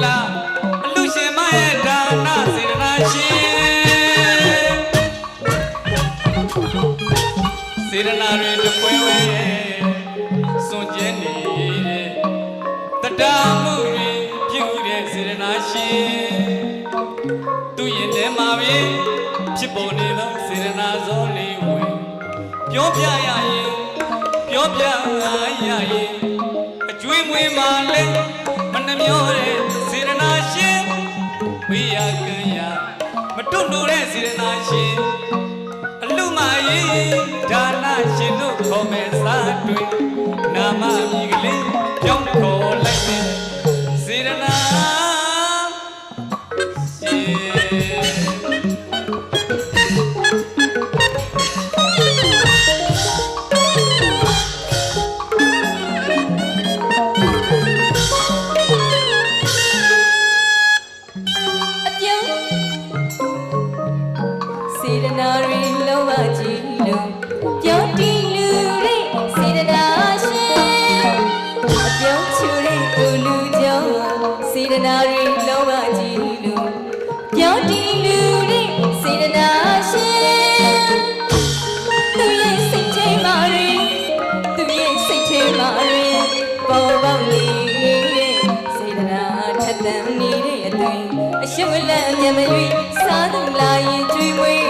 လာအလူရှင်မရဲ့ဒါနစေတနာရှင်စေတနာတွေတပွဲဝဲစွန့်ကြဲနေတဲ့တတာမှုတွေပြုတဲ့စေတနာရှင်သူရင်ထဲမှာပဲဖြစ်ပေါ်နေသောစေတနာဇောလေးဝင်ပြောပြရရင်ပြောပြရရင်အကျွေးမွေးမှလည်းမနှမျောတဲ့စေတနာရှင်ဝိရကံရမတွန့်လို့တဲ့စေတနာရှင်အလူမကြီးဒါနရှင်တို့ခေါ်မဲ့စားတွေနာမမြည်ကလေးကြောင်းခေါ်လိုက်တဲ့စေတနာစေတနာတွေလောဘကြီးလို့ပြောတီလူတွေစေတနာရှင်အပြောချူတဲ့ကိုလူကြောင့်စေတနာတွေလောဘကြီးလို့ပြောတီလူတွေစေတနာရှင်သူရဲ့စိတ်ထဲမှာတွေသူရဲ့စိတ်ထဲမှာတွေပေါ်ပေါက်နေတဲ့စေတနာထက်သန်နေတဲ့အသွင်အရှုပ်လက်အမျက်မရွေးစားသူလာရင်ကျွေးမွေး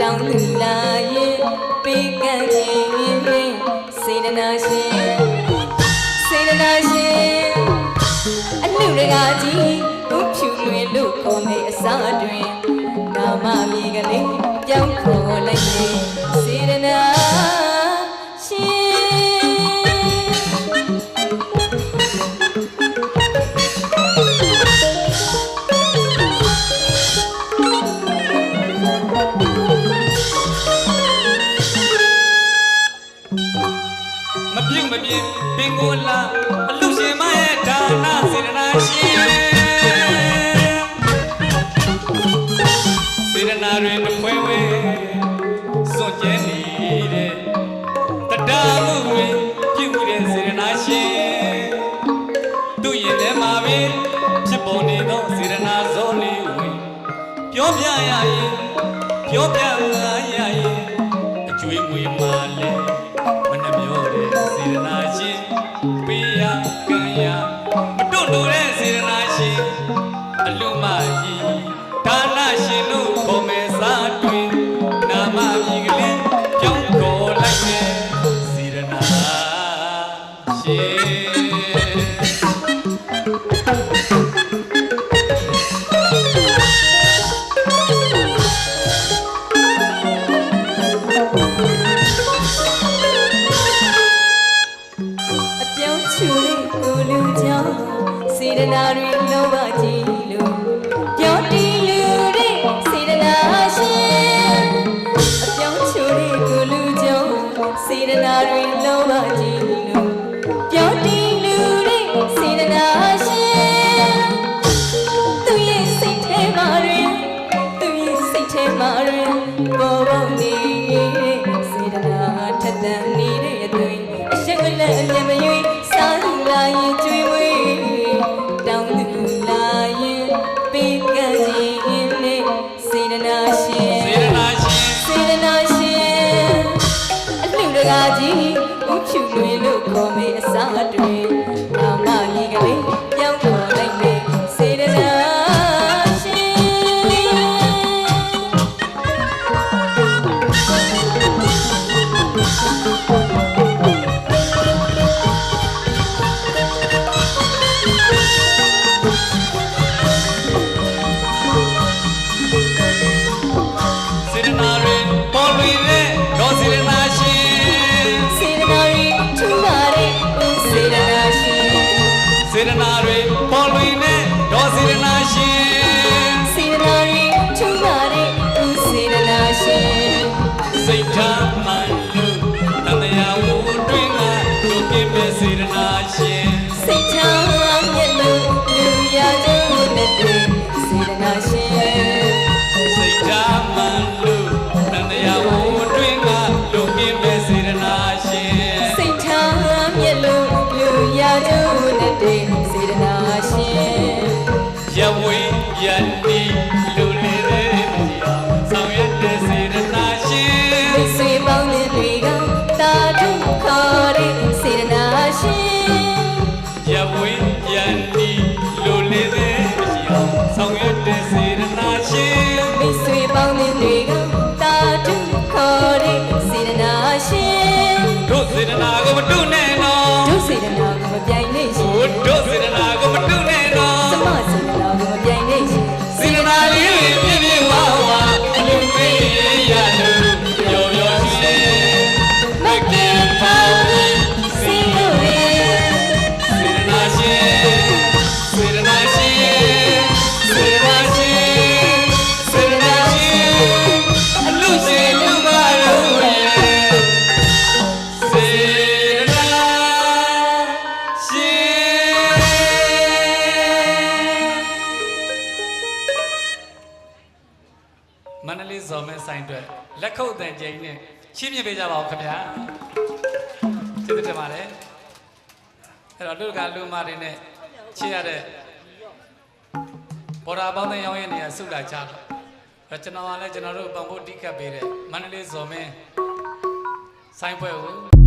တောင်းသူလာရင်ပေးကမ်းခြင်းစေတနာရှင်စေတနာရှင်အနှုတ်တကားကြီးဘုဖြူလွင်လို့ခေါ်မယ့်အစားတွင်နာမမြေကလေးပြောင်းခေါ်လိုက်ရင်စေတနာမပြုတ်မပြင်းပင်ကိုလာအလူရှင်မရဲ့ဒါနစေတနာရှင်စေတနာတွေတပွဲဝဲစွန့်ကြဲနေတဲ့တတာမှုတွေပြုတ်တဲ့စေတနာရှင်သူရင်ထဲမှာပဲဖြစ်ပေါ်နေသောစေတနာဇောလေးဝင်ပြောပြရရင်ပြောပြရရင်အကျွေးမွေးမှလည်းမနှမျောတဲ့စေတနာရှင်ပေးရကံရမတွန့်လို့တဲ့စေတနာရှင်အလူမကြီးဒါနရှင်တို့ခေါ်မဲ့စားတွင်နာမကြီးကလေးကြောင်းခေါ်လိုက်တဲ့စေတနာရှင်စေတနာတွေလောဘကြီးလို့ပြောတီလူတွေစေတနာရှင်အပြောင်းချိုတဲ့ကိုလူကြောင့်စေတနာတွေလောဘကြီးလို့ပြောတီလူတွေစေတနာရှင်သူရဲ့စိတ်ထဲမှာတွေသူရဲ့စိတ်ထဲမှာတွေပေါ်ပေါက်နေတဲ့စေတနာထက်သန်နေတဲ့အသွင်အရှက်လက်အမျက်မရွေးစားလာရင်ကျွေးမွေးတောင်းသူလာရင် ဆိုင်အတွက်လက်ခုပ်တန်ကျိန်းနဲ့ရှင်းပြပေးကြပါဦးခင်ဗျာကျေးဇူးတင်ပါတယ်အဲ့တော့လူကလူမတွေနဲ့ချစ်ရတဲ့ဘော်ဒါပေါင်းတဲ့ရောင်းရဲ့နေရာဆုလာကြတော့အဲ့ကျွန်တော်ကလည်းကျွန်တော်တို့ပံပိုးတိကပ်ပေးတဲ့မန္တလေးဇော်မင်းဆိုင်ပွဲကို